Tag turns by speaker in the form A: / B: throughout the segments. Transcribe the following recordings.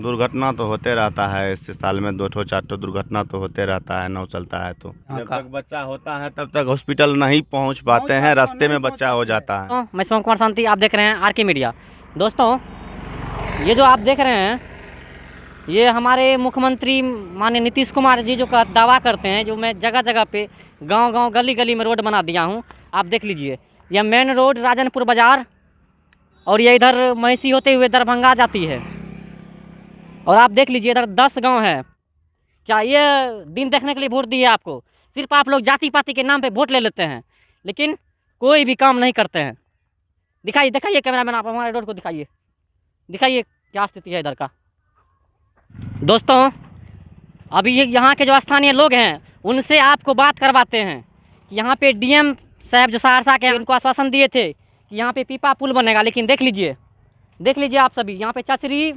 A: दुर्घटना तो होते रहता है, इससे साल में 2-4 दुर्घटना तो होते रहता है, नाव चलता है तो जब तक बच्चा होता है तब तक हॉस्पिटल नहीं पहुंच पाते हैं, रास्ते में बच्चा हो जाता है।
B: मैं शिवम कुमार शांति, आप देख रहे हैं आरके मीडिया। दोस्तों, ये जो आप देख रहे हैं ये हमारे मुख्यमंत्री माननीय नीतीश कुमार जी जो का दावा करते हैं, जो मैं जगह जगह पे गांव-गांव गली-गली में रोड बना दिया हूं। आप देख लीजिए, यह मेन रोड राजनपुर बाज़ार और ये इधर महिषी होते हुए दरभंगा जाती है। और आप देख लीजिए इधर 10 गांव है। क्या ये दिन देखने के लिए वोट दिए आपको? सिर्फ आप लोग जाति पाति के नाम पे वोट ले लेते हैं, लेकिन कोई भी काम नहीं करते हैं। दिखाइए कैमरामैन, आप हमारे रोड को दिखाइए क्या स्थिति है इधर का। दोस्तों, अभी ये यहाँ के जो स्थानीय लोग हैं उनसे आपको बात करवाते हैं कि यहाँ पे डीएम साहब जो सहरसा के, उनको आश्वासन दिए थे कि यहाँ पे पीपा पुल बनेगा, लेकिन देख लीजिए आप सभी, यहाँ पे चचरी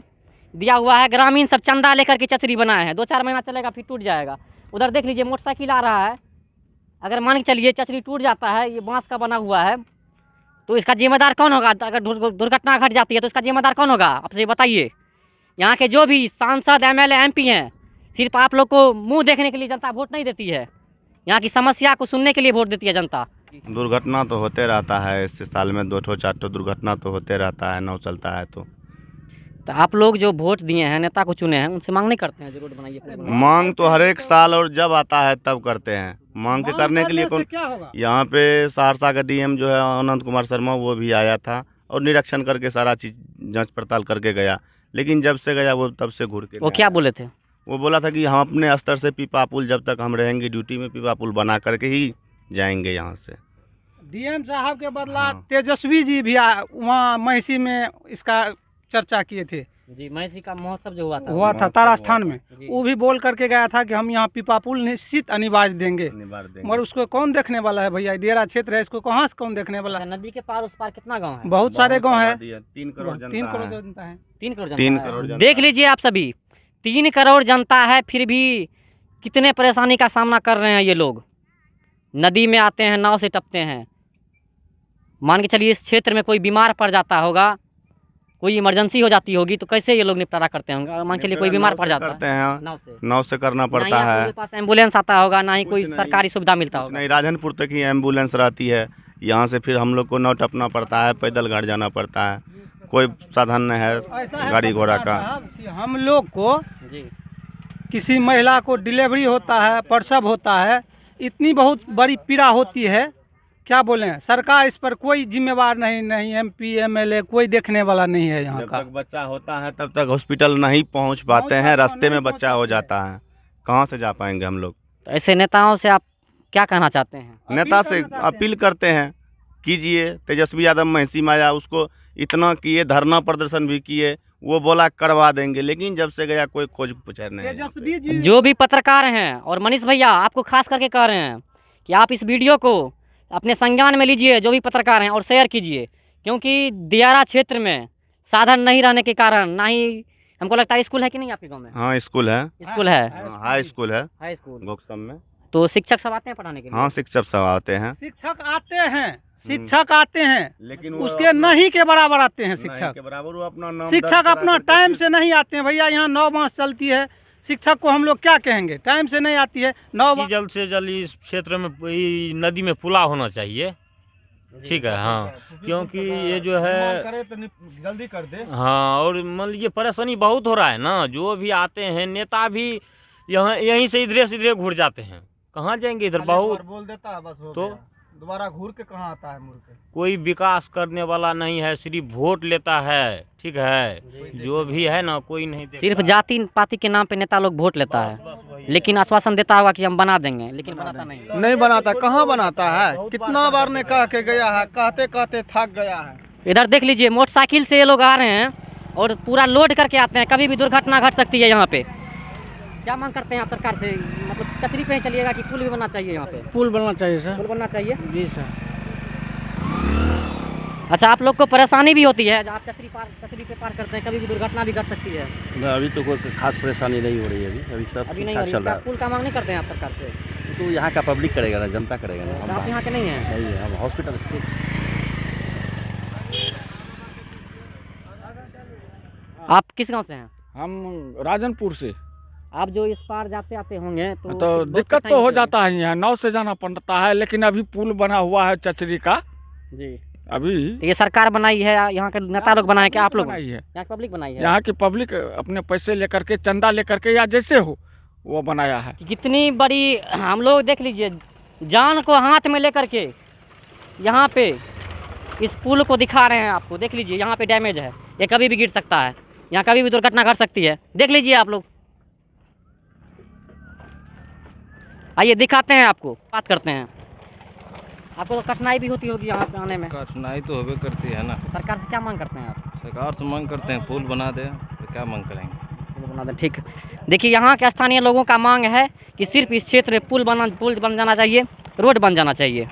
B: दिया हुआ है। ग्रामीण सब चंदा लेकर के चचरी बनाए हैं, 2-4 महीना चलेगा फिर टूट जाएगा। उधर देख लीजिए मोटरसाइकिल आ रहा है, अगर मान के चलिए चचरी टूट जाता है, ये बांस का बना हुआ है, तो इसका जिम्मेदार कौन होगा? अगर दुर्घटना घट जाती है तो इसका जिम्मेदार कौन होगा? आपसे बताइए। यहाँ के जो भी सांसद, एमएलए, एमपी हैं, सिर्फ आप लोग को मुंह देखने के लिए जनता वोट नहीं देती है, यहाँ की समस्या को सुनने के लिए वोट देती है जनता।
A: दुर्घटना तो होते रहता है, इससे साल में 2-4 दुर्घटना तो होते रहता है, नाव चलता है तो
B: आप लोग जो वोट दिए हैं, नेता को चुने हैं, उनसे मांग नहीं करते हैं जो रोड बनाइए?
A: मांग तो हर एक साल और जब आता है तब करते हैं। मांग के करने के लिए कौन? यहाँ पे सहरसा का डीएम जो है अनंत कुमार शर्मा, वो भी आया था और निरीक्षण करके सारा चीज़ जांच पड़ताल करके गया, लेकिन जब से गया वो तब से घूर के
B: वो क्या बोले थे?
A: वो बोला था कि हम अपने स्तर से पीपा पुल, जब तक हम रहेंगे ड्यूटी में, पीपा पुल बना करके ही जाएंगे यहाँ से।
C: डीएम साहब के बदला तेजस्वी जी भी वहाँ महिषी में इसका चर्चा किए थे
B: जी। महिषी का महोत्सव जो
C: हुआ था तारा स्थान में, वो भी बोल करके गया था कि हम यहाँ पीपा पुल निश्चित अनिवार्य देंगे। मगर उसको कौन देखने वाला है भैया? देरा क्षेत्र है, इसको कहाँ से कौन देखने वाला है?
B: नदी के पार उस पार कितना गाँव है?
C: बहुत सारे गाँव है।
A: 3 करोड़
C: जनता है।
B: 3 करोड़ देख लीजिए आप सभी, 3 करोड़ जनता है, फिर भी कितने परेशानी का सामना कर रहे हैं ये लोग। नदी में आते हैं, नाव से टपते हैं। मान के चलिए इस क्षेत्र में कोई बीमार पड़ जाता होगा, कोई इमरजेंसी हो जाती होगी, तो कैसे ये लोग निपटारा करते होंगे? मान के चलिए कोई बीमार पड़ जाता है,
A: नाव से करना पड़ता है।
B: आपके पास एम्बुलेंस आता होगा, ना ही कोई सरकारी सुविधा मिलता होगा।
A: नहीं, राजनपुर तक ही एम्बुलेंस रहती है, यहाँ से फिर हम लोग को नाव टपना पड़ता है, पैदल घर जाना पड़ता है, कोई साधन नहीं है गाड़ी घोड़ा का।
C: हम लोग को किसी महिला को डिलीवरी होता है, प्रसव होता है, इतनी बहुत बड़ी पीड़ा होती है, क्या बोलें? सरकार इस पर कोई जिम्मेवार नहीं एमपी एमएलए कोई देखने वाला नहीं है यहाँ का।
A: जब तक बच्चा होता है तब तक हॉस्पिटल नहीं पहुँच पाते हैं, रास्ते में बच्चा हो जाता है, कहाँ से जा पाएंगे हम लोग?
B: तो ऐसे नेताओं से आप क्या कहना चाहते हैं?
A: नेता से अपील करते हैं, कीजिए। तेजस्वी यादव महिषी में आया, उसको इतना किए, धरना प्रदर्शन भी किए, वो बोला करवा देंगे, लेकिन जब से गया कोई खोज पुछर नहीं।
B: जो भी पत्रकार हैं और मनीष भैया आपको खास करके कह रहे हैं कि आप इस वीडियो को अपने संज्ञान में लीजिए, जो भी पत्रकार हैं, और शेयर कीजिए, क्योंकि दियारा क्षेत्र में साधन नहीं रहने के कारण, ना ही हमको लगता है स्कूल है कि नहीं आपके गाँव में?
A: हाँ, स्कूल है, हाई स्कूल है गोकसम में।
B: तो शिक्षक सब आते हैं पढ़ाने के लिए?
A: हाँ, शिक्षक सब आते हैं,
C: शिक्षक आते हैं, लेकिन उसके नहीं के बराबर आते हैं शिक्षक
A: के बराबर। वो अपना
C: शिक्षक अपना टाइम से नहीं आते हैं भैया। यहाँ 9 मास चलती है, शिक्षक को हम लोग क्या कहेंगे? टाइम से नहीं आती है। 9
D: जल्द से जल्द इस क्षेत्र में नदी में पुला होना चाहिए, ठीक है। हाँ, क्योंकि ये जो है
C: करे तो जल्दी कर दे।
D: हाँ, और मान लीजिए परेशानी बहुत हो रहा है ना, जो भी आते हैं नेता भी यहीं से इधरे घुर जाते हैं, कहाँ जाएंगे? इधर बहुत
C: बोल देता है बस,
D: तो
C: दोबारा घूर के कहाँ आता है मुड़ के?
D: कोई विकास करने वाला नहीं है, सिर्फ वोट लेता है, ठीक है। जो भी है ना, कोई नहीं देता।
B: सिर्फ जाति पाति के नाम पे नेता लोग वोट लेता है, लेकिन आश्वासन देता होगा कि हम बना देंगे, लेकिन बनाता नहीं
C: बनाता। कहाँ बनाता है? कितना बार ने कह के गया है, कहते कहते थक गया है।
B: इधर देख लीजिए मोटरसाइकिल से ये लोग आ रहे हैं और पूरा लोड करके आते हैं, कभी भी दुर्घटना घट सकती है यहाँ पे। क्या मांग करते हैं आप सरकार से? मतलब कचरी पे ही चलिएगा कि पुल भी बनना चाहिए? यहाँ पे
C: पुल बनना चाहिए सर।
B: पुल बनना चाहिए
C: जी सर।
B: अच्छा, आप लोग को परेशानी भी होती है? आप कचरी पे पार करते हैं, कभी भी दुर्घटना भी घट सकती है?
A: अभी तो कोई खास परेशानी नहीं हो रही है, अभी सब
B: अभी नहीं हो रही है। पुल का मांग नहीं करते हैं आप सरकार से?
A: तो यहाँ का पब्लिक करेगा ना, जनता करेगा ना।
B: आप यहाँ के नहीं हैं?
A: नहीं, हम हॉस्पिटल।
B: आप किस गाँव से हैं?
E: हम राजनपुर से।
B: आप जो इस पार जाते आते होंगे तो
E: तो दिक्कत तो हो जाता है, यहाँ नाव से जाना पड़ता है, लेकिन अभी पुल बना हुआ है चचरी का
B: जी।
E: अभी।
B: तो ये सरकार बनाई है, यहाँ के नेता लोग बनाए क्या आप लोग?
E: बनाई है,
B: यहाँ की पब्लिक बनाई है।
E: यहाँ की पब्लिक अपने पैसे लेकर के, चंदा लेकर के या जैसे हो वो बनाया है।
B: कितनी बड़ी, हम लोग देख लीजिए, जान को हाथ में लेकर के यहाँ पे इस पुल को दिखा रहे हैं आपको। देख लीजिए यहाँ पे डैमेज है, ये कभी भी गिर सकता है, यहाँ कभी भी दुर्घटना घट सकती है। देख लीजिए आप लोग, आइए दिखाते हैं आपको, बात करते हैं। आपको तो कठिनाई भी होती होगी यहाँ पे आने में।
F: कठिनाई तो होबे करती है ना।
B: सरकार से क्या मांग करते हैं आप?
F: सरकार से मांग करते हैं पुल बना दे, तो क्या मांग करेंगे।
B: पुल बना दें, ठीक। देखिए यहाँ के स्थानीय लोगों का मांग है कि सिर्फ इस क्षेत्र में पुल बन जाना चाहिए, रोड बन जाना चाहिए।